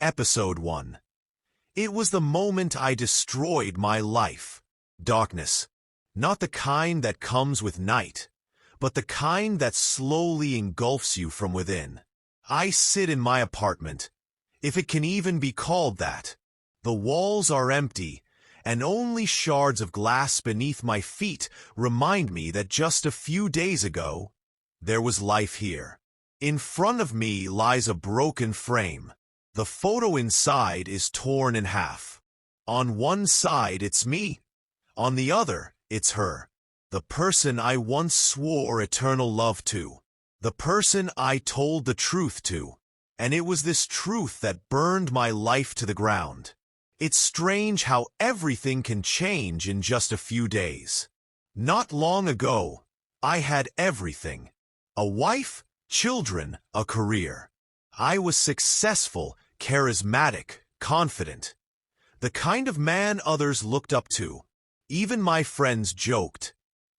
Episode 1. It was the moment I destroyed my life. Darkness. Not the kind that comes with night, but the kind that slowly engulfs you from within. I sit in my apartment, if it can even be called that. The walls are empty, and only shards of glass beneath my feet remind me that just a few days ago, there was life here. In front of me lies a broken frame. The photo inside is torn in half. On one side it's me, on the other it's her. The person I once swore eternal love to. The person I told the truth to. And it was this truth that burned my life to the ground. It's strange how everything can change in just a few days. Not long ago, I had everything. A wife, children, a career. I was successful, charismatic, confident. The kind of man others looked up to. Even my friends joked,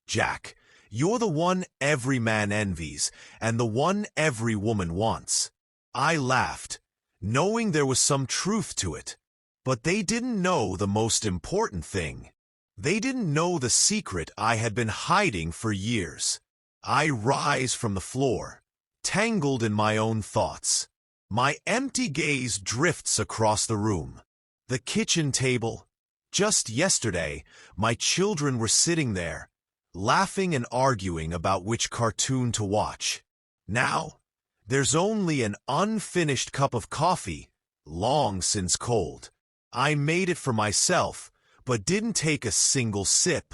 "Jack, you're the one every man envies, and the one every woman wants." I laughed, knowing there was some truth to it. But they didn't know the most important thing. They didn't know the secret I had been hiding for years. I rise from the floor, tangled in my own thoughts. My empty gaze drifts across the room. The kitchen table. Just yesterday, my children were sitting there, laughing and arguing about which cartoon to watch. Now, there's only an unfinished cup of coffee, long since cold. I made it for myself, but didn't take a single sip.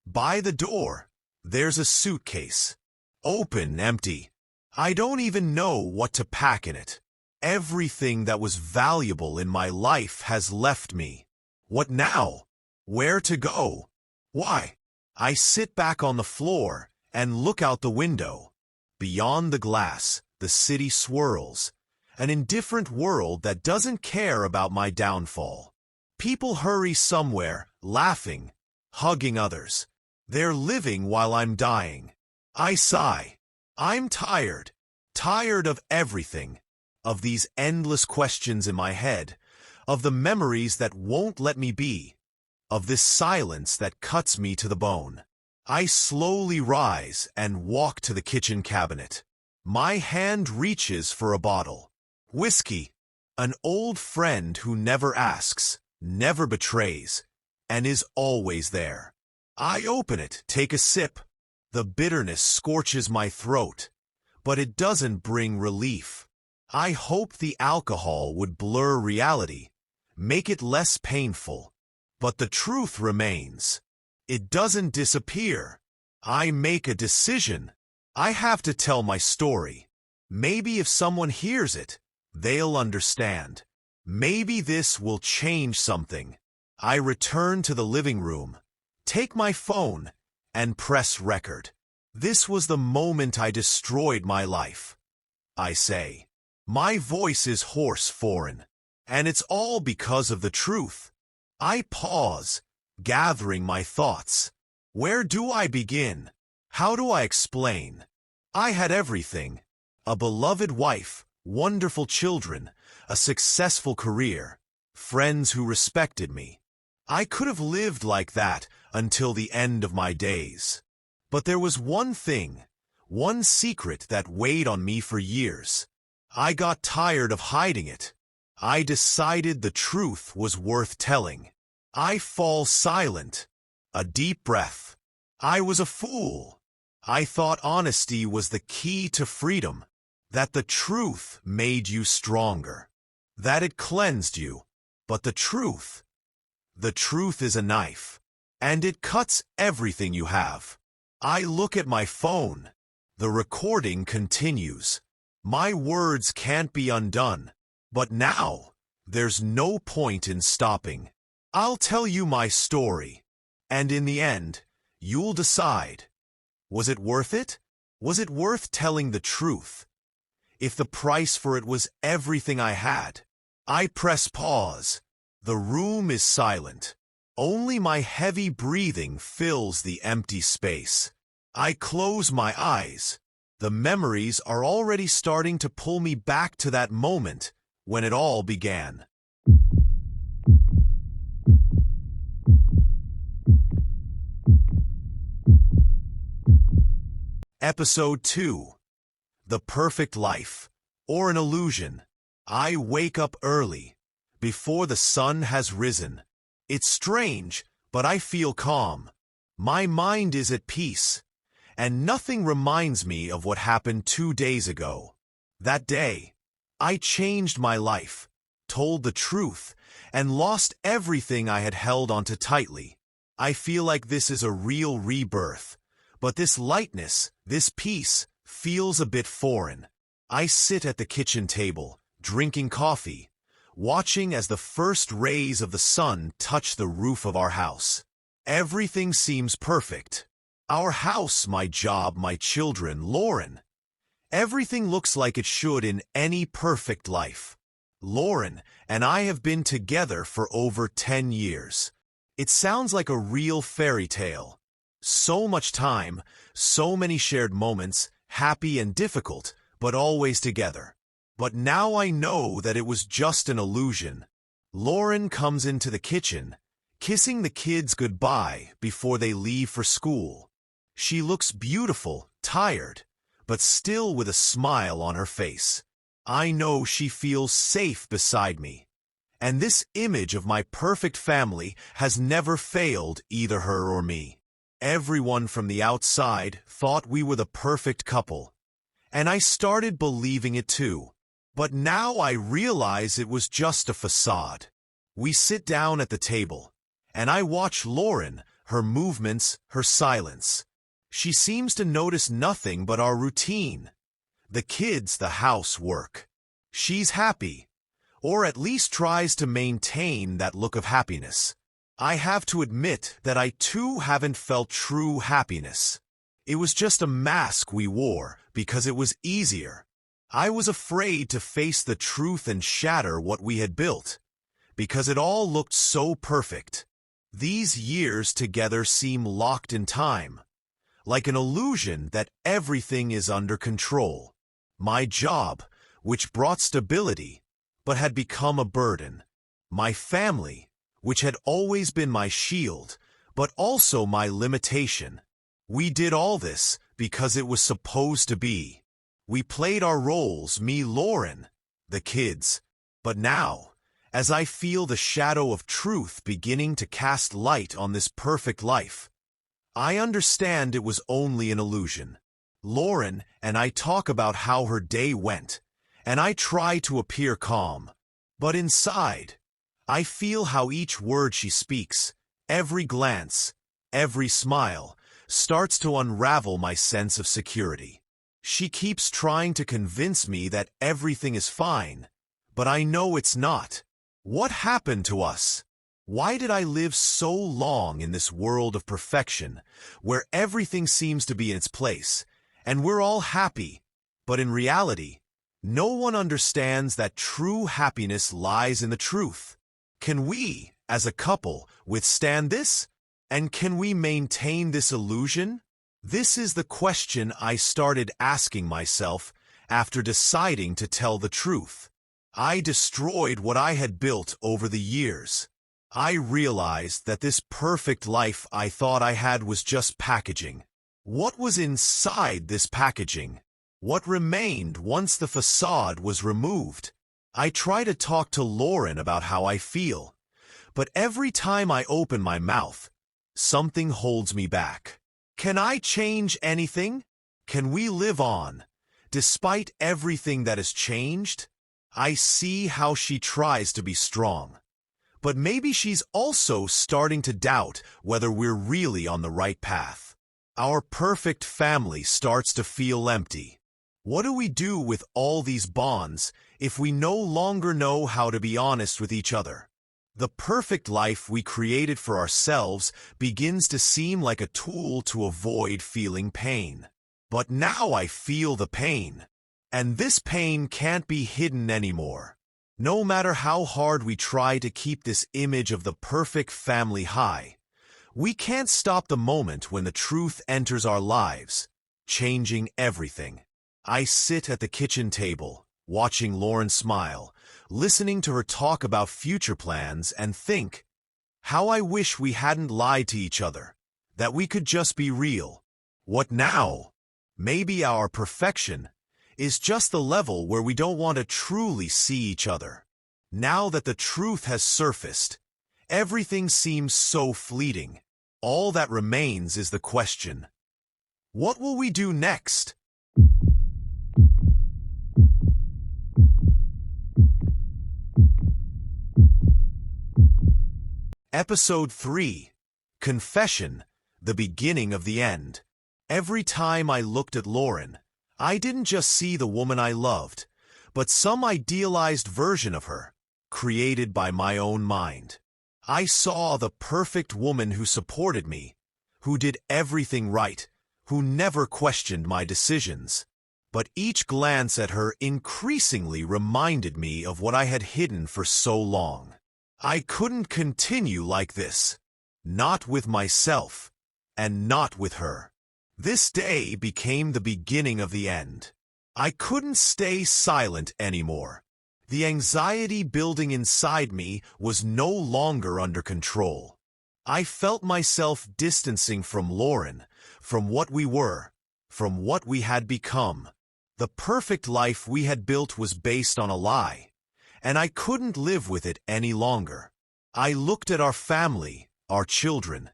By the door, there's a suitcase. Open, empty. I don't even know what to pack in it. Everything that was valuable in my life has left me. What now? Where to go? Why? I sit back on the floor and look out the window. Beyond the glass, the city swirls, an indifferent world that doesn't care about my downfall. People hurry somewhere, laughing, hugging others. They're living while I'm dying. I sigh. I'm tired. Tired of everything. Of these endless questions in my head, of the memories that won't let me be, of this silence that cuts me to the bone. I slowly rise and walk to the kitchen cabinet. My hand reaches for a bottle. Whiskey, an old friend who never asks, never betrays, and is always there. I open it, take a sip. The bitterness scorches my throat, but it doesn't bring relief. I hoped the alcohol would blur reality, make it less painful. But the truth remains. It doesn't disappear. I make a decision. I have to tell my story. Maybe if someone hears it, they'll understand. Maybe this will change something. I return to the living room, take my phone, and press record. This was the moment I destroyed my life. I say. My voice is hoarse, foreign, and it's all because of the truth. I pause, gathering my thoughts. Where do I begin? How do I explain? I had everything. A beloved wife, wonderful children, a successful career, friends who respected me. I could have lived like that until the end of my days. But there was one thing, one secret that weighed on me for years. I got tired of hiding it. I decided the truth was worth telling. I fall silent. A deep breath. I was a fool. I thought honesty was the key to freedom, that the truth made you stronger, that it cleansed you. But the truth is a knife, and it cuts everything you have. I look at my phone. The recording continues. My words can't be undone, but now, there's no point in stopping. I'll tell you my story, and in the end, you'll decide. Was it worth it? Was it worth telling the truth? If the price for it was everything I had. I press pause. The room is silent. Only my heavy breathing fills the empty space. I close my eyes. The memories are already starting to pull me back to that moment when it all began. Episode 2. The Perfect Life, or an Illusion. I wake up early, before the sun has risen. It's strange, but I feel calm. My mind is at peace, and nothing reminds me of what happened 2 days ago. That day, I changed my life, told the truth, and lost everything I had held onto tightly. I feel like this is a real rebirth, but this lightness, this peace, feels a bit foreign. I sit at the kitchen table, drinking coffee, watching as the first rays of the sun touch the roof of our house. Everything seems perfect. Our house, my job, my children, Lauren. Everything looks like it should in any perfect life. Lauren and I have been together for over 10 years. It sounds like a real fairy tale. So much time, so many shared moments, happy and difficult, but always together. But now I know that it was just an illusion. Lauren comes into the kitchen, kissing the kids goodbye before they leave for school. She looks beautiful, tired, but still with a smile on her face. I know she feels safe beside me. And this image of my perfect family has never failed either her or me. Everyone from the outside thought we were the perfect couple, and I started believing it too. But now I realize it was just a facade. We sit down at the table, and I watch Lauren, her movements, her silence. She seems to notice nothing but our routine. The kids, the housework. She's happy, or at least tries to maintain that look of happiness. I have to admit that I too haven't felt true happiness. It was just a mask we wore because it was easier. I was afraid to face the truth and shatter what we had built, because it all looked so perfect. These years together seem locked in time, like an illusion that everything is under control. My job, which brought stability, but had become a burden. My family, which had always been my shield, but also my limitation. We did all this because it was supposed to be. We played our roles, me, Lauren, the kids. But now, as I feel the shadow of truth beginning to cast light on this perfect life, I understand it was only an illusion. Lauren and I talk about how her day went, and I try to appear calm. But inside, I feel how each word she speaks, every glance, every smile, starts to unravel my sense of security. She keeps trying to convince me that everything is fine, but I know it's not. What happened to us? Why did I live so long in this world of perfection, where everything seems to be in its place, and we're all happy, but in reality, no one understands that true happiness lies in the truth? Can we, as a couple, withstand this? And can we maintain this illusion? This is the question I started asking myself after deciding to tell the truth. I destroyed what I had built over the years. I realized that this perfect life I thought I had was just packaging. What was inside this packaging? What remained once the facade was removed? I try to talk to Lauren about how I feel, but every time I open my mouth, something holds me back. Can I change anything? Can we live on, despite everything that has changed? I see how she tries to be strong, but maybe she's also starting to doubt whether we're really on the right path. Our perfect family starts to feel empty. What do we do with all these bonds if we no longer know how to be honest with each other? The perfect life we created for ourselves begins to seem like a tool to avoid feeling pain. But now I feel the pain, and this pain can't be hidden anymore. No matter how hard we try to keep this image of the perfect family high, we can't stop the moment when the truth enters our lives, changing everything. I sit at the kitchen table, watching Lauren smile, listening to her talk about future plans, and think, how I wish we hadn't lied to each other, that we could just be real. What now? Maybe our perfection is just the level where we don't want to truly see each other. Now that the truth has surfaced, everything seems so fleeting. All that remains is the question, what will we do next? Episode 3. Confession, the beginning of the end. Every time I looked at Lauren, I didn't just see the woman I loved, but some idealized version of her, created by my own mind. I saw the perfect woman who supported me, who did everything right, who never questioned my decisions. But each glance at her increasingly reminded me of what I had hidden for so long. I couldn't continue like this, not with myself, and not with her. This day became the beginning of the end. I couldn't stay silent anymore. The anxiety building inside me was no longer under control. I felt myself distancing from Lauren, from what we were, from what we had become. The perfect life we had built was based on a lie, and I couldn't live with it any longer. I looked at our family, our children,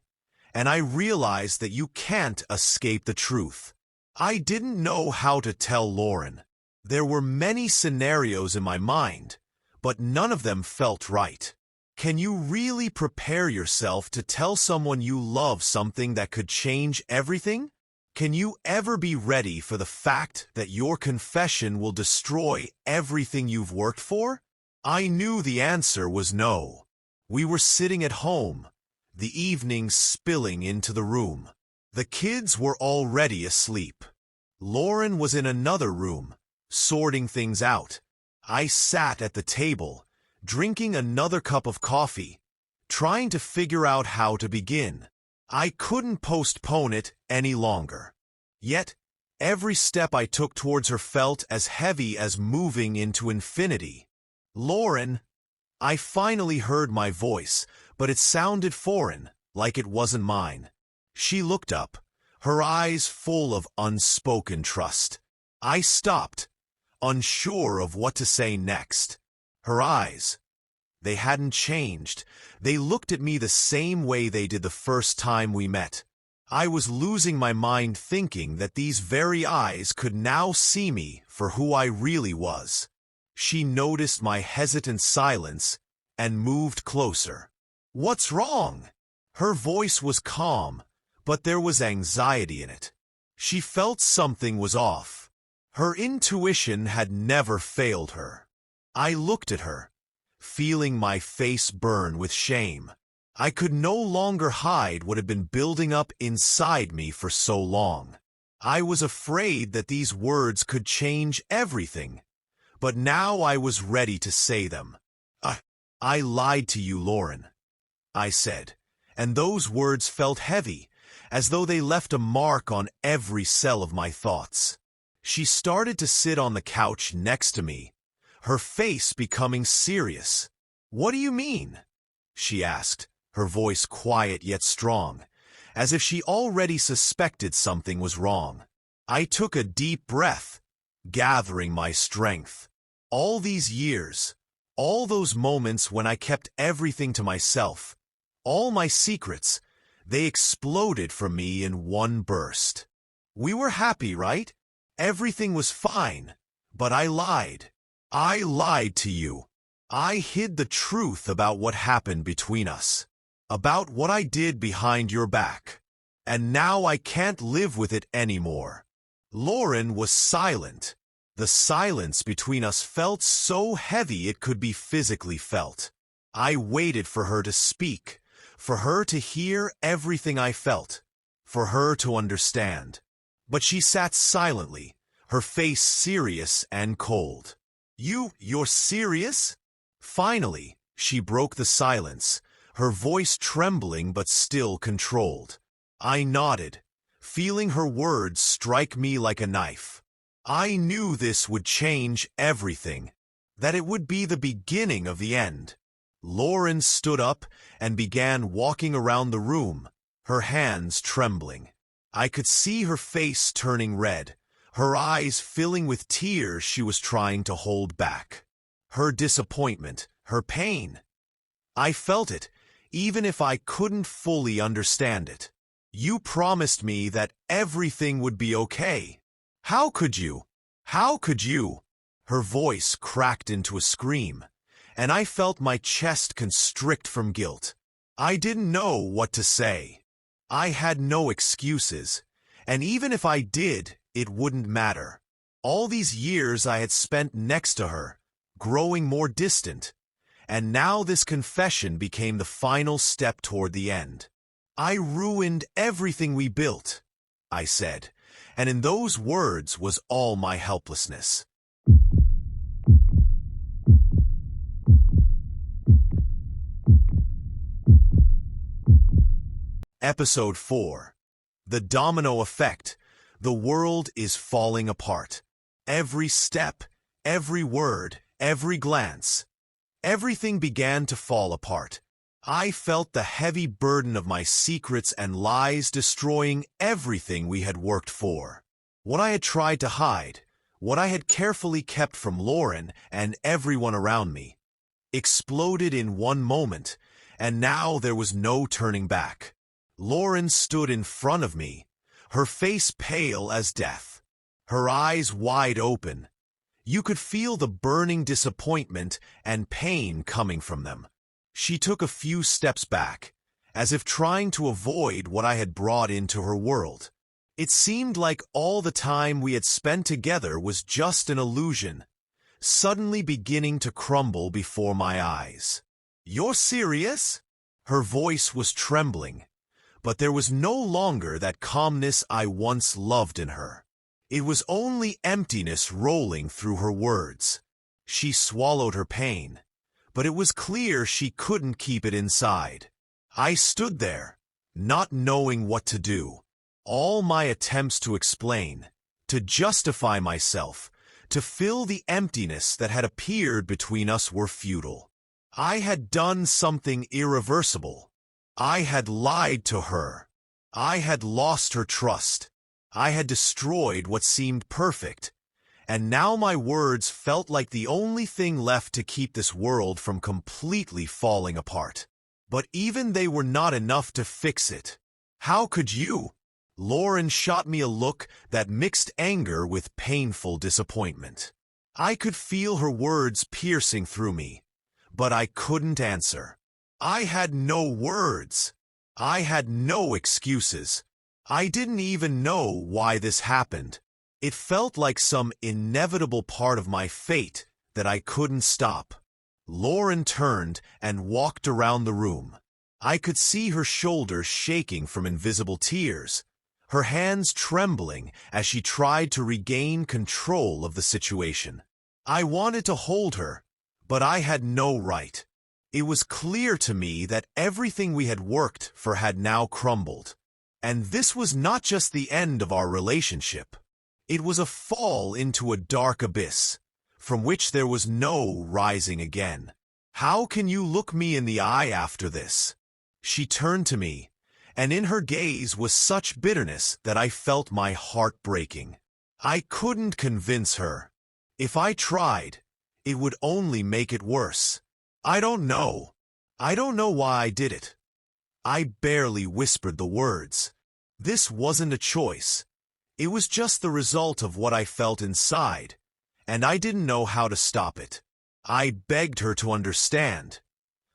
and I realized that you can't escape the truth. I didn't know how to tell Lauren. There were many scenarios in my mind, but none of them felt right. Can you really prepare yourself to tell someone you love something that could change everything? Can you ever be ready for the fact that your confession will destroy everything you've worked for? I knew the answer was no. We were sitting at home, the evening spilling into the room. The kids were already asleep. Lauren was in another room, sorting things out. I sat at the table, drinking another cup of coffee, trying to figure out how to begin. I couldn't postpone it any longer. Yet, every step I took towards her felt as heavy as moving into infinity. Lauren, I finally heard my voice, but it sounded foreign, like it wasn't mine. She looked up, her eyes full of unspoken trust. I stopped, unsure of what to say next. Her eyes, they hadn't changed. They looked at me the same way they did the first time we met. I was losing my mind thinking that these very eyes could now see me for who I really was. She noticed my hesitant silence and moved closer. "What's wrong?" Her voice was calm, but there was anxiety in it. She felt something was off. Her intuition had never failed her. I looked at her, feeling my face burn with shame. I could no longer hide what had been building up inside me for so long. I was afraid that these words could change everything, but now I was ready to say them. I lied to you, Lauren," I said, and those words felt heavy, as though they left a mark on every cell of my thoughts. She started to sit on the couch next to me, her face becoming serious. "What do you mean?" she asked, her voice quiet yet strong, as if she already suspected something was wrong. I took a deep breath, gathering my strength. All these years, all those moments when I kept everything to myself, all my secrets, they exploded from me in one burst. We were happy, right? Everything was fine, but I lied. I lied to you. I hid the truth about what happened between us, about what I did behind your back. And now I can't live with it anymore. Lauren was silent. The silence between us felt so heavy it could be physically felt. I waited for her to speak, for her to hear everything I felt, for her to understand. But she sat silently, her face serious and cold. You're serious?" Finally, she broke the silence, her voice trembling but still controlled. I nodded, feeling her words strike me like a knife. I knew this would change everything, that it would be the beginning of the end. Lauren stood up and began walking around the room, her hands trembling. I could see her face turning red, her eyes filling with tears she was trying to hold back. Her disappointment, her pain. I felt it, even if I couldn't fully understand it. You promised me that everything would be okay. How could you? How could you? Her voice cracked into a scream, and I felt my chest constrict from guilt. I didn't know what to say. I had no excuses, and even if I did, it wouldn't matter. All these years I had spent next to her, growing more distant, and now this confession became the final step toward the end. I ruined everything we built, I said, and in those words was all my helplessness. Episode 4. The Domino Effect. The world is falling apart. Every step, every word, every glance. Everything began to fall apart. I felt the heavy burden of my secrets and lies destroying everything we had worked for. What I had tried to hide, what I had carefully kept from Lauren and everyone around me, exploded in one moment, and now there was no turning back. Lauren stood in front of me, her face pale as death, her eyes wide open. You could feel the burning disappointment and pain coming from them. She took a few steps back, as if trying to avoid what I had brought into her world. It seemed like all the time we had spent together was just an illusion, suddenly beginning to crumble before my eyes. "You're serious?" Her voice was trembling, but there was no longer that calmness I once loved in her. It was only emptiness rolling through her words. She swallowed her pain, but it was clear she couldn't keep it inside. I stood there, not knowing what to do. All my attempts to explain, to justify myself, to fill the emptiness that had appeared between us were futile. I had done something irreversible. I had lied to her. I had lost her trust. I had destroyed what seemed perfect. And now my words felt like the only thing left to keep this world from completely falling apart. But even they were not enough to fix it. "How could you?" Lauren shot me a look that mixed anger with painful disappointment. I could feel her words piercing through me, but I couldn't answer. I had no words. I had no excuses. I didn't even know why this happened. It felt like some inevitable part of my fate that I couldn't stop. Lauren turned and walked around the room. I could see her shoulders shaking from invisible tears, her hands trembling as she tried to regain control of the situation. I wanted to hold her, but I had no right. It was clear to me that everything we had worked for had now crumbled. And this was not just the end of our relationship. It was a fall into a dark abyss, from which there was no rising again. "How can you look me in the eye after this?" She turned to me, and in her gaze was such bitterness that I felt my heart breaking. I couldn't convince her. If I tried, it would only make it worse. I don't know why I did it. I barely whispered the words. This wasn't a choice. It was just the result of what I felt inside, and I didn't know how to stop it. I begged her to understand,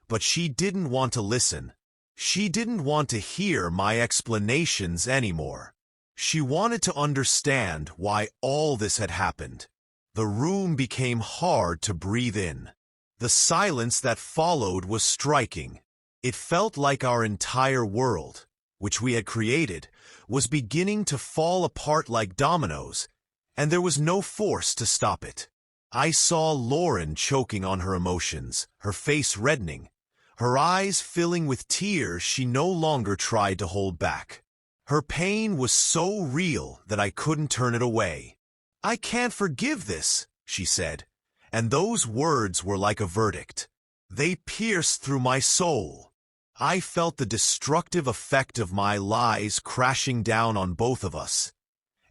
but she didn't want to listen. She didn't want to hear my explanations anymore. She wanted to understand why all this had happened. The room became hard to breathe in. The silence that followed was striking. It felt like our entire world, which we had created, was beginning to fall apart like dominoes, and there was no force to stop it. I saw Lauren choking on her emotions, her face reddening, her eyes filling with tears she no longer tried to hold back. Her pain was so real that I couldn't turn it away. "I can't forgive this," she said, and those words were like a verdict. They pierced through my soul. I felt the destructive effect of my lies crashing down on both of us,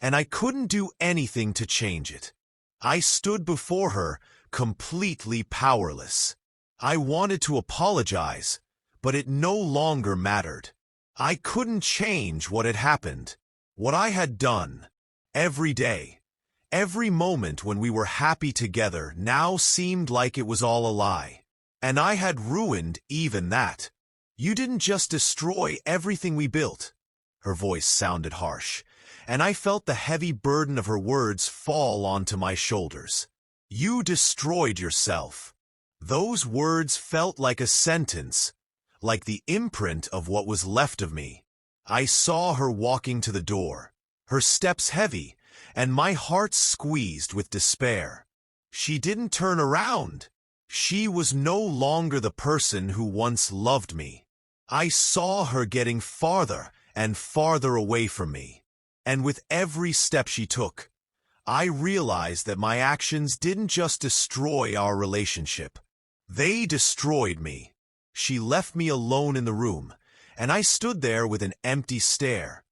and I couldn't do anything to change it. I stood before her, completely powerless. I wanted to apologize, but it no longer mattered. I couldn't change what had happened, what I had done. Every day, every moment when we were happy together now seemed like it was all a lie. And I had ruined even that. "You didn't just destroy everything we built." Her voice sounded harsh, and I felt the heavy burden of her words fall onto my shoulders. "You destroyed yourself." Those words felt like a sentence, like the imprint of what was left of me. I saw her walking to the door, her steps heavy, and my heart squeezed with despair. She didn't turn around. She was no longer the person who once loved me. I saw her getting farther and farther away from me. And with every step she took, I realized that my actions didn't just destroy our relationship. They destroyed me. She left me alone in the room, and I stood there with an empty stare,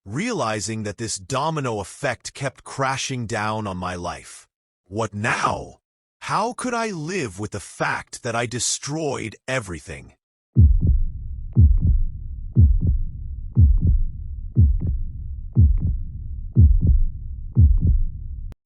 realizing that this domino effect kept crashing down on my life. What now? How could I live with the fact that I destroyed everything?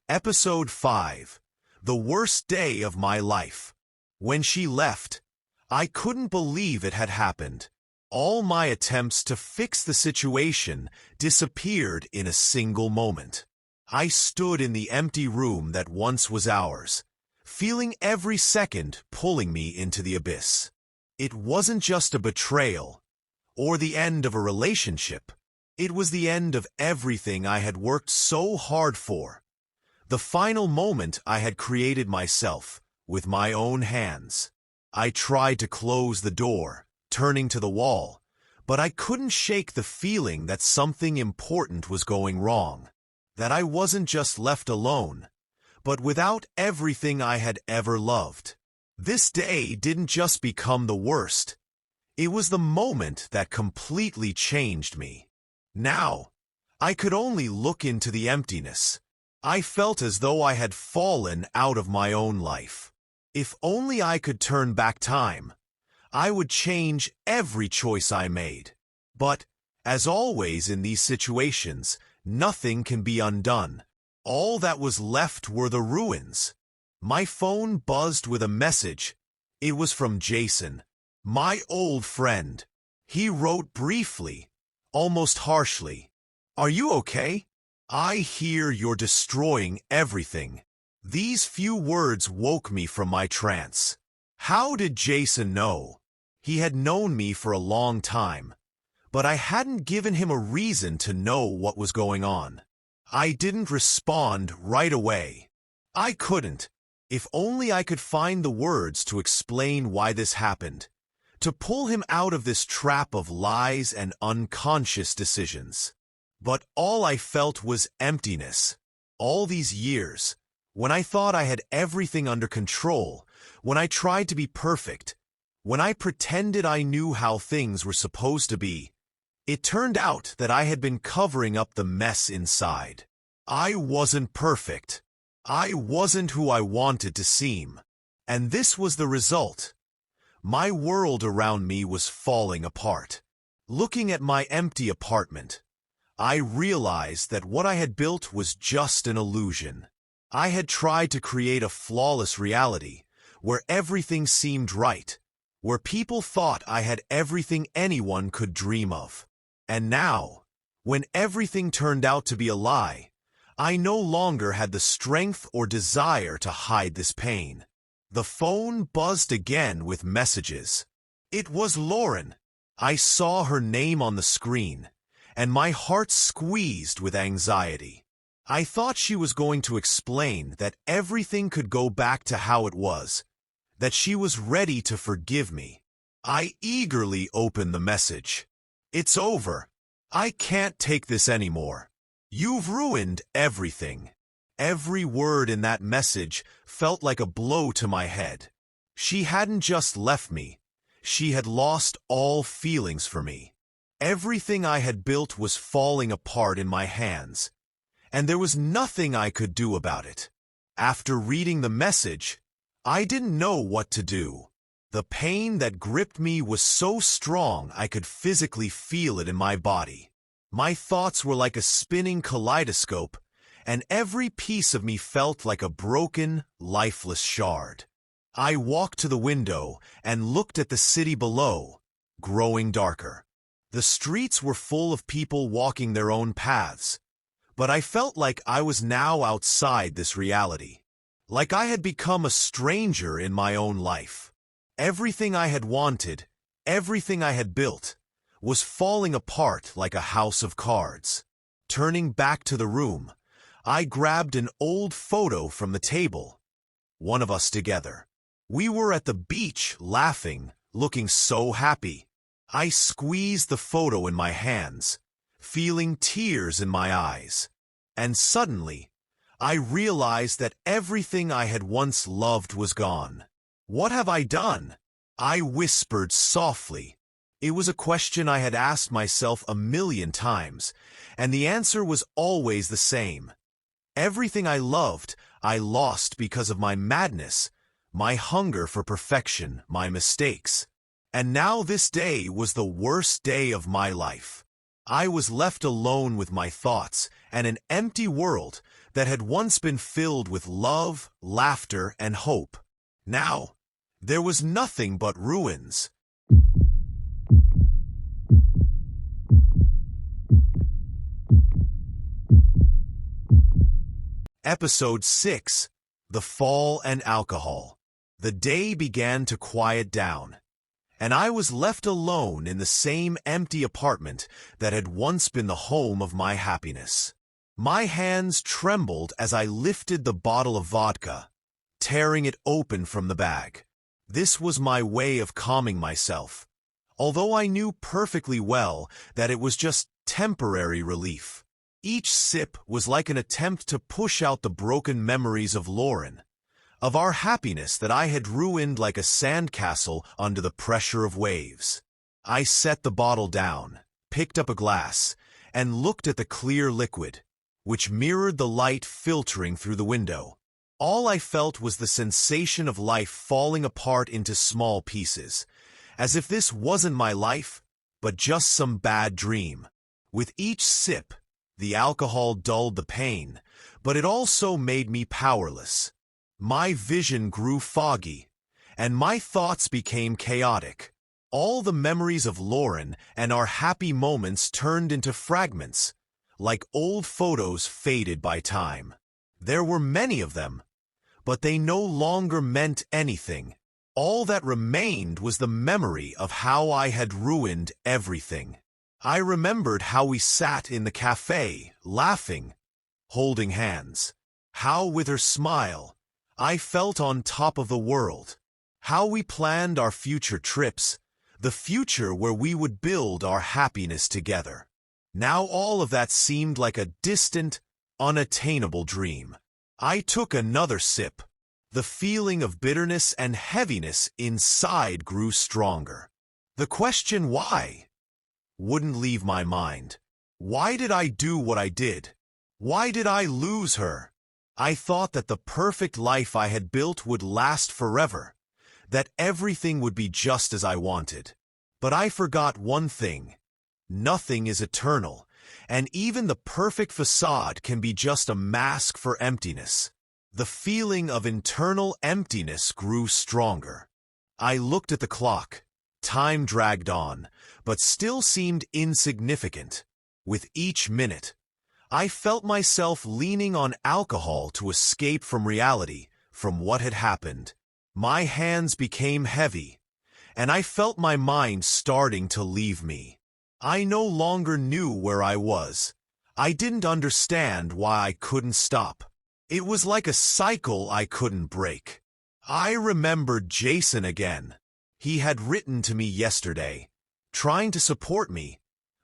Episode 5. The worst day of my life. When she left, I couldn't believe it had happened. All my attempts to fix the situation disappeared in a single moment. I stood in the empty room that once was ours, feeling every second pulling me into the abyss. It wasn't just a betrayal, or the end of a relationship. It was the end of everything I had worked so hard for. The final moment I had created myself, with my own hands. I tried to close the door, turning to the wall, but I couldn't shake the feeling that something important was going wrong. That I wasn't just left alone, but without everything I had ever loved. This day didn't just become the worst. It was the moment that completely changed me. Now, I could only look into the emptiness. I felt as though I had fallen out of my own life. If only I could turn back time, I would change every choice I made. But, as always in these situations, nothing can be undone. All that was left were the ruins. My phone buzzed with a message. It was from Jason, my old friend. He wrote briefly, almost harshly, "Are you okay? I hear you're destroying everything." These few words woke me from my trance. How did Jason know? He had known me for a long time, but I hadn't given him a reason to know what was going on. I didn't respond right away. I couldn't. If only I could find the words to explain why this happened, to pull him out of this trap of lies and unconscious decisions. But all I felt was emptiness. All these years, when I thought I had everything under control, when I tried to be perfect, when I pretended I knew how things were supposed to be, it turned out that I had been covering up the mess inside. I wasn't perfect. I wasn't who I wanted to seem. And this was the result. My world around me was falling apart. Looking at my empty apartment, I realized that what I had built was just an illusion. I had tried to create a flawless reality, where everything seemed right, where people thought I had everything anyone could dream of. And now, when everything turned out to be a lie, I no longer had the strength or desire to hide this pain. The phone buzzed again with messages. It was Lauren. I saw her name on the screen, and my heart squeezed with anxiety. I thought she was going to explain that everything could go back to how it was, that she was ready to forgive me. I eagerly opened the message. "It's over. I can't take this anymore. You've ruined everything." Every word in that message felt like a blow to my head. She hadn't just left me. She had lost all feelings for me. Everything I had built was falling apart in my hands, and there was nothing I could do about it. After reading the message, I didn't know what to do. The pain that gripped me was so strong I could physically feel it in my body. My thoughts were like a spinning kaleidoscope, and every piece of me felt like a broken, lifeless shard. I walked to the window and looked at the city below, growing darker. The streets were full of people walking their own paths, but I felt like I was now outside this reality. Like I had become a stranger in my own life. Everything I had wanted, everything I had built, was falling apart like a house of cards. Turning back to the room, I grabbed an old photo from the table. One of us together. We were at the beach, laughing, looking so happy. I squeezed the photo in my hands, feeling tears in my eyes. And suddenly, I realized that everything I had once loved was gone. What have I done? I whispered softly. It was a question I had asked myself 1,000,000 times, and the answer was always the same. Everything I loved, I lost because of my madness, my hunger for perfection, my mistakes. And now this day was the worst day of my life. I was left alone with my thoughts and an empty world that had once been filled with love, laughter, and hope. Now, there was nothing but ruins. Episode 6: The Fall and Alcohol. The day began to quiet down, and I was left alone in the same empty apartment that had once been the home of my happiness. My hands trembled as I lifted the bottle of vodka, tearing it open from the bag. This was my way of calming myself, although I knew perfectly well that it was just temporary relief. Each sip was like an attempt to push out the broken memories of Lauren, of our happiness that I had ruined like a sandcastle under the pressure of waves. I set the bottle down, picked up a glass, and looked at the clear liquid, which mirrored the light filtering through the window. All I felt was the sensation of life falling apart into small pieces, as if this wasn't my life, but just some bad dream. With each sip, the alcohol dulled the pain, but it also made me powerless. My vision grew foggy, and my thoughts became chaotic. All the memories of Lauren and our happy moments turned into fragments, like old photos faded by time. There were many of them, but they no longer meant anything. All that remained was the memory of how I had ruined everything. I remembered how we sat in the cafe, laughing, holding hands. How with her smile, I felt on top of the world. How we planned our future trips, the future where we would build our happiness together. Now all of that seemed like a distant, unattainable dream. I took another sip. The feeling of bitterness and heaviness inside grew stronger. The question why wouldn't leave my mind. Why did I do what I did? Why did I lose her? I thought that the perfect life I had built would last forever, that everything would be just as I wanted. But I forgot one thing. Nothing is eternal, and even the perfect facade can be just a mask for emptiness. The feeling of internal emptiness grew stronger. I looked at the clock. Time dragged on, but still seemed insignificant. With each minute, I felt myself leaning on alcohol to escape from reality, from what had happened. My hands became heavy, and I felt my mind starting to leave me. I no longer knew where I was. I didn't understand why I couldn't stop. It was like a cycle I couldn't break. I remembered Jason again. He had written to me yesterday, trying to support me,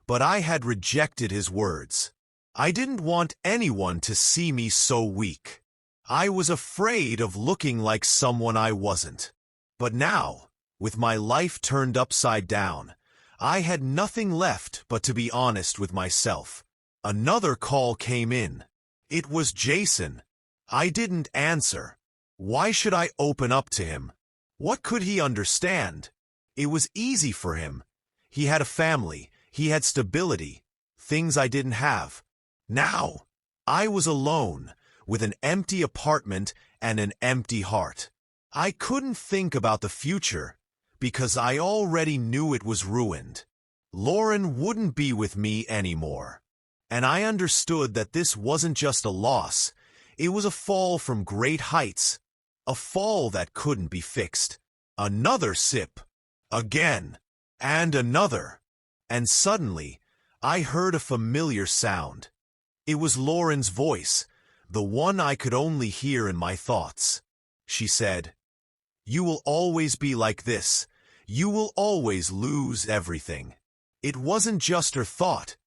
but I had rejected his words. I didn't want anyone to see me so weak. I was afraid of looking like someone I wasn't. But now, with my life turned upside down, I had nothing left but to be honest with myself. Another call came in. It was Jason. I didn't answer. Why should I open up to him? What could he understand? It was easy for him. He had a family. He had stability. Things I didn't have. Now, I was alone, with an empty apartment and an empty heart. I couldn't think about the future, because I already knew it was ruined. Lauren wouldn't be with me anymore. And I understood that this wasn't just a loss, it was a fall from great heights. A fall that couldn't be fixed. Another sip. Again. And another. And suddenly, I heard a familiar sound. It was Lauren's voice, the one I could only hear in my thoughts. She said, "You will always be like this. You will always lose everything." It wasn't just her thought.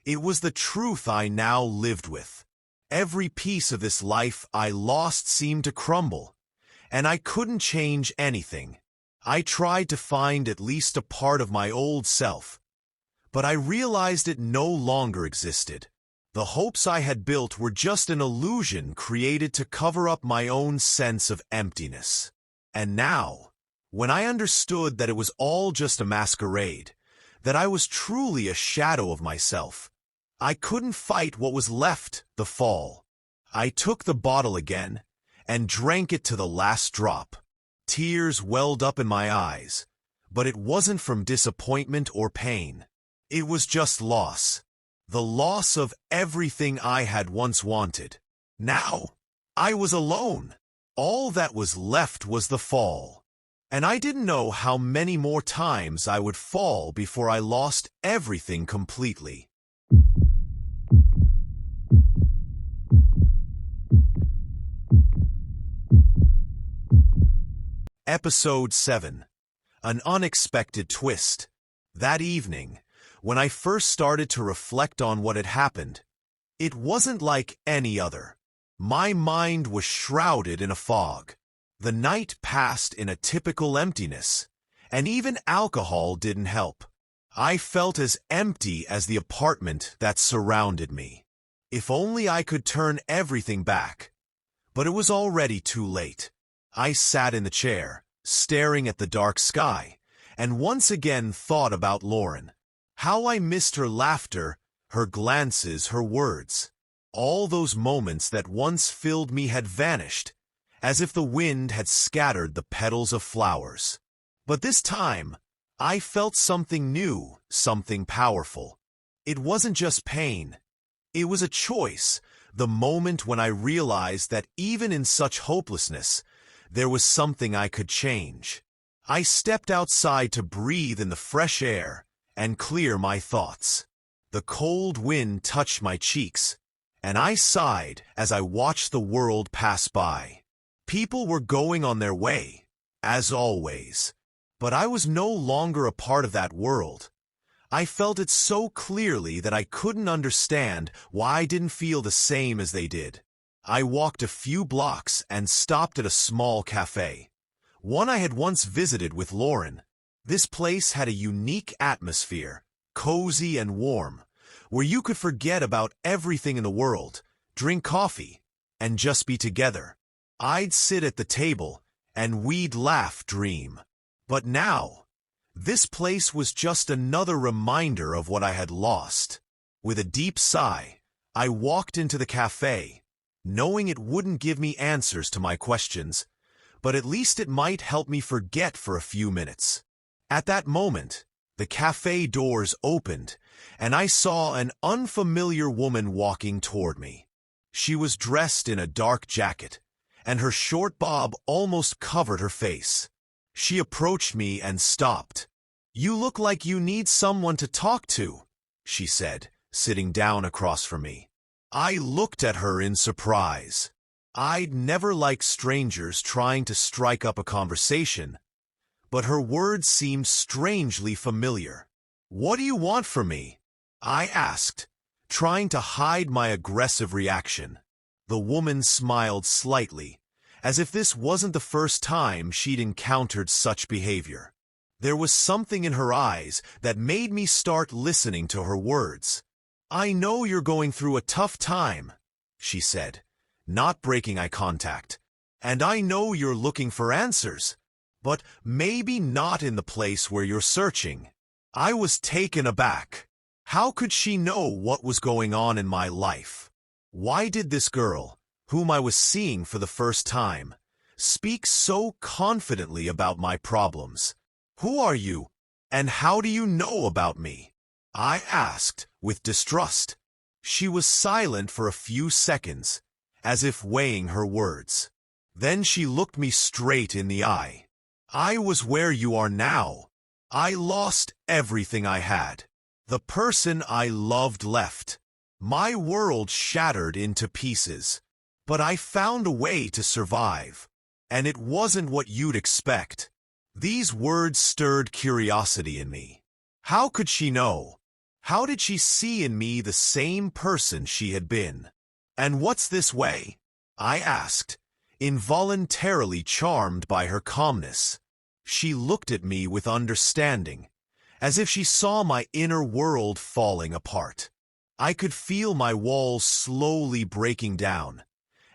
It was the truth I now lived with. Every piece of this life I lost seemed to crumble, and I couldn't change anything. I tried to find at least a part of my old self, but I realized it no longer existed. The hopes I had built were just an illusion created to cover up my own sense of emptiness. And now, when I understood that it was all just a masquerade, that I was truly a shadow of myself, I couldn't fight what was left, the fall. I took the bottle again and drank it to the last drop. Tears welled up in my eyes, but it wasn't from disappointment or pain. It was just loss. The loss of everything I had once wanted. Now, I was alone. All that was left was the fall. And I didn't know how many more times I would fall before I lost everything completely. Episode 7. An Unexpected Twist. That evening, when I first started to reflect on what had happened, it wasn't like any other. My mind was shrouded in a fog. The night passed in a typical emptiness, and even alcohol didn't help. I felt as empty as the apartment that surrounded me. If only I could turn everything back. But it was already too late. I sat in the chair, staring at the dark sky, and once again thought about Lauren. How I missed her laughter, her glances, her words. All those moments that once filled me had vanished, as if the wind had scattered the petals of flowers. But this time, I felt something new, something powerful. It wasn't just pain. It was a choice, the moment when I realized that even in such hopelessness, there was something I could change. I stepped outside to breathe in the fresh air and clear my thoughts. The cold wind touched my cheeks, and I sighed as I watched the world pass by. People were going on their way, as always, but I was no longer a part of that world. I felt it so clearly that I couldn't understand why I didn't feel the same as they did. I walked a few blocks and stopped at a small cafe, one I had once visited with Lauren. This place had a unique atmosphere, cozy and warm, where you could forget about everything in the world, drink coffee, and just be together. I'd sit at the table, and we'd laugh, dream. But now, this place was just another reminder of what I had lost. With a deep sigh, I walked into the cafe, knowing it wouldn't give me answers to my questions, but at least it might help me forget for a few minutes. At that moment, the cafe doors opened, and I saw an unfamiliar woman walking toward me. She was dressed in a dark jacket, and her short bob almost covered her face. She approached me and stopped. "You look like you need someone to talk to," she said, sitting down across from me. I looked at her in surprise. I'd never liked strangers trying to strike up a conversation, but her words seemed strangely familiar. "What do you want from me?" I asked, trying to hide my aggressive reaction. The woman smiled slightly, as if this wasn't the first time she'd encountered such behavior. There was something in her eyes that made me start listening to her words. "I know you're going through a tough time," she said, not breaking eye contact. "And I know you're looking for answers, but maybe not in the place where you're searching." I was taken aback. How could she know what was going on in my life? Why did this girl, whom I was seeing for the first time, speak so confidently about my problems? "Who are you, and how do you know about me?" I asked with distrust. She was silent for a few seconds, as if weighing her words. Then she looked me straight in the eye. "I was where you are now. I lost everything I had. The person I loved left. My world shattered into pieces. But I found a way to survive. And it wasn't what you'd expect." These words stirred curiosity in me. How could she know? How did she see in me the same person she had been? "And what's this way?" I asked, involuntarily charmed by her calmness. She looked at me with understanding, as if she saw my inner world falling apart. I could feel my walls slowly breaking down,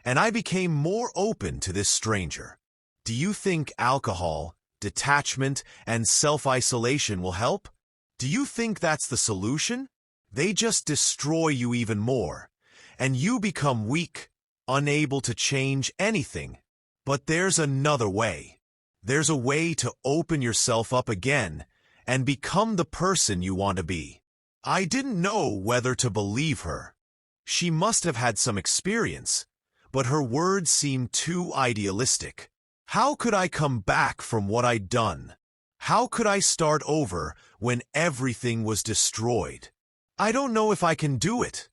and I became more open to this stranger. "Do you think alcohol, detachment, and self-isolation will help? Do you think that's the solution? They just destroy you even more, and you become weak, unable to change anything. But there's another way. There's a way to open yourself up again and become the person you want to be." I didn't know whether to believe her. She must have had some experience, but her words seemed too idealistic. How could I come back from what I'd done? How could I start over when everything was destroyed? "I don't know if I can do it,"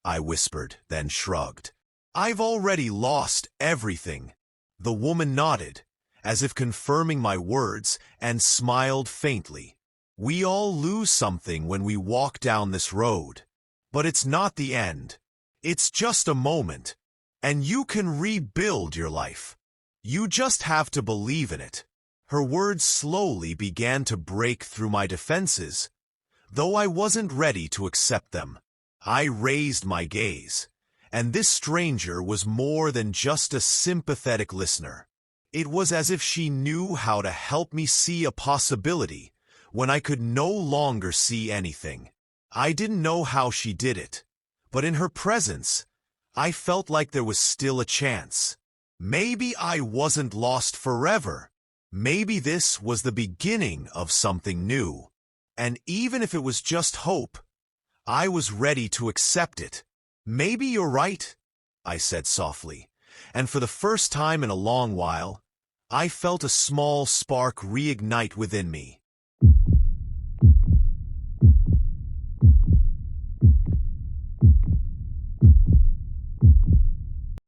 I whispered, then shrugged. "I've already lost everything." The woman nodded, as if confirming my words, and smiled faintly. "We all lose something when we walk down this road. But it's not the end. It's just a moment, and you can rebuild your life. You just have to believe in it." Her words slowly began to break through my defenses, though I wasn't ready to accept them. I raised my gaze, and this stranger was more than just a sympathetic listener. It was as if she knew how to help me see a possibility when I could no longer see anything. I didn't know how she did it, but in her presence, I felt like there was still a chance. Maybe I wasn't lost forever. Maybe this was the beginning of something new. And even if it was just hope, I was ready to accept it. "Maybe you're right," I said softly, and for the first time in a long while, I felt a small spark reignite within me.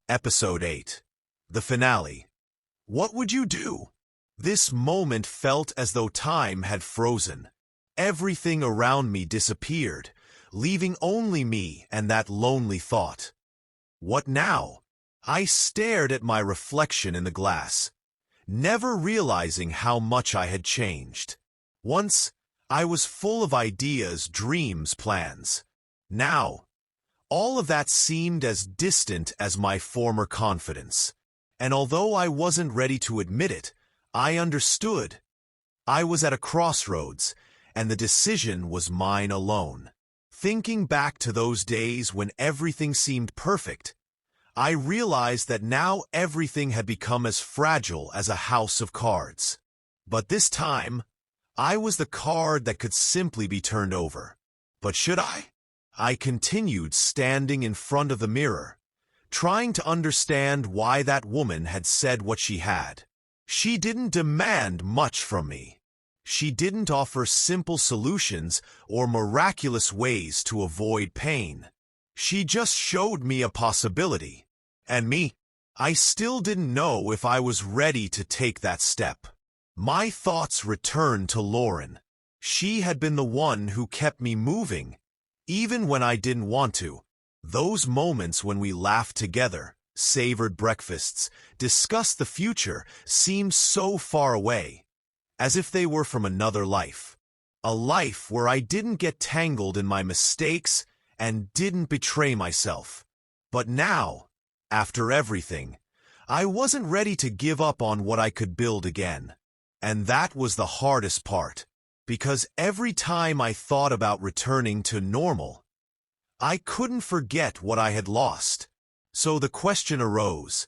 Episode 8. The finale. What would you do? This moment felt as though time had frozen. Everything around me disappeared, leaving only me and that lonely thought. What now? I stared at my reflection in the glass, never realizing how much I had changed. Once, I was full of ideas, dreams, plans. Now, all of that seemed as distant as my former confidence. And although I wasn't ready to admit it, I understood. I was at a crossroads, and the decision was mine alone. Thinking back to those days when everything seemed perfect, I realized that now everything had become as fragile as a house of cards. But this time, I was the card that could simply be turned over. But should I? I continued standing in front of the mirror, trying to understand why that woman had said what she had. She didn't demand much from me. She didn't offer simple solutions or miraculous ways to avoid pain. She just showed me a possibility. And me, I still didn't know if I was ready to take that step. My thoughts returned to Lauren. She had been the one who kept me moving, even when I didn't want to. Those moments when we laughed together, savored breakfasts, discussed the future, seemed so far away, as if they were from another life. A life where I didn't get tangled in my mistakes and didn't betray myself. But now, after everything, I wasn't ready to give up on what I could build again. And that was the hardest part, because every time I thought about returning to normal, I couldn't forget what I had lost. So the question arose,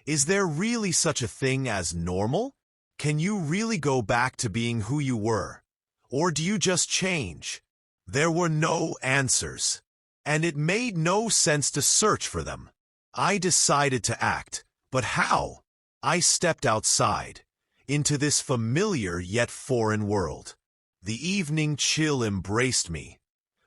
is there really such a thing as normal? Can you really go back to being who you were? Or do you just change? There were no answers, and it made no sense to search for them. I decided to act, but how? I stepped outside, into this familiar yet foreign world. The evening chill embraced me,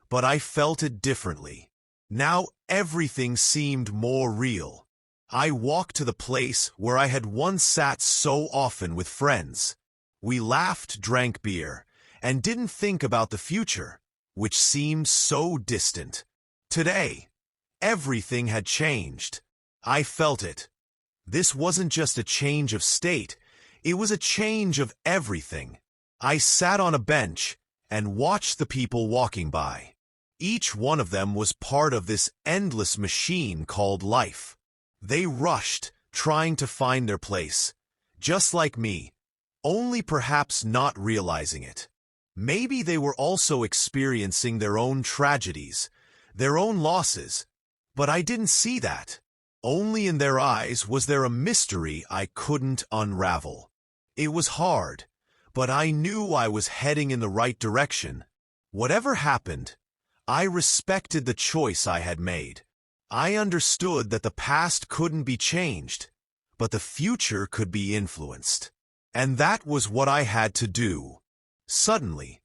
but I felt it differently. Now everything seemed more real. I walked to the place where I had once sat so often with friends. We laughed, drank beer, and didn't think about the future, which seemed so distant. Today, everything had changed. I felt it. This wasn't just a change of state, it was a change of everything. I sat on a bench and watched the people walking by. Each one of them was part of this endless machine called life. They rushed, trying to find their place, just like me, only perhaps not realizing it. Maybe they were also experiencing their own tragedies, their own losses, but I didn't see that. Only in their eyes was there a mystery I couldn't unravel. It was hard, but I knew I was heading in the right direction. Whatever happened, I respected the choice I had made. I understood that the past couldn't be changed, but the future could be influenced. And that was what I had to do. Suddenly,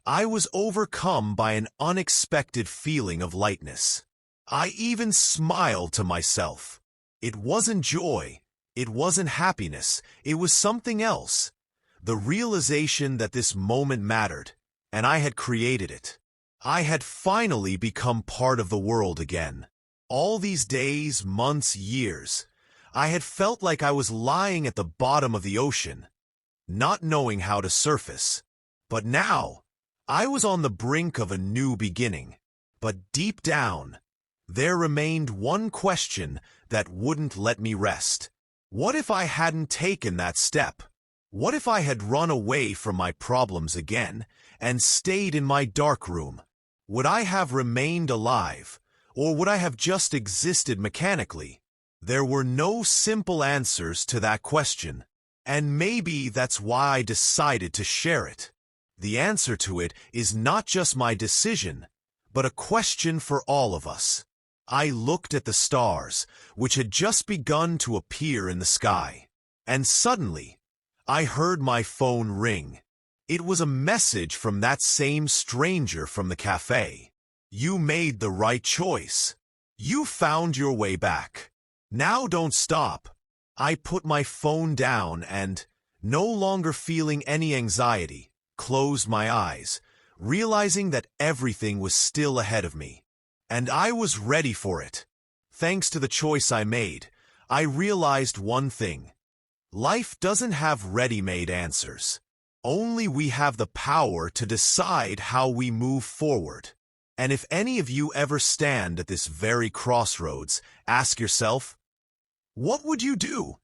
I was overcome by an unexpected feeling of lightness. I even smiled to myself. It wasn't joy, it wasn't happiness, it was something else. The realization that this moment mattered, and I had created it. I had finally become part of the world again. All these days, months, years, I had felt like I was lying at the bottom of the ocean, not knowing how to surface. But now, I was on the brink of a new beginning. But deep down, there remained one question that wouldn't let me rest. What if I hadn't taken that step? What if I had run away from my problems again and stayed in my dark room? Would I have remained alive, or would I have just existed mechanically? There were no simple answers to that question, and maybe that's why I decided to share it. The answer to it is not just my decision, but a question for all of us. I looked at the stars, which had just begun to appear in the sky, and suddenly, I heard my phone ring. It was a message from that same stranger from the cafe. You made the right choice. You found your way back. Now don't stop. I put my phone down and, no longer feeling any anxiety, closed my eyes, realizing that everything was still ahead of me. And I was ready for it. Thanks to the choice I made, I realized one thing. Life doesn't have ready-made answers. Only we have the power to decide how we move forward. And if any of you ever stand at this very crossroads, ask yourself, what would you do?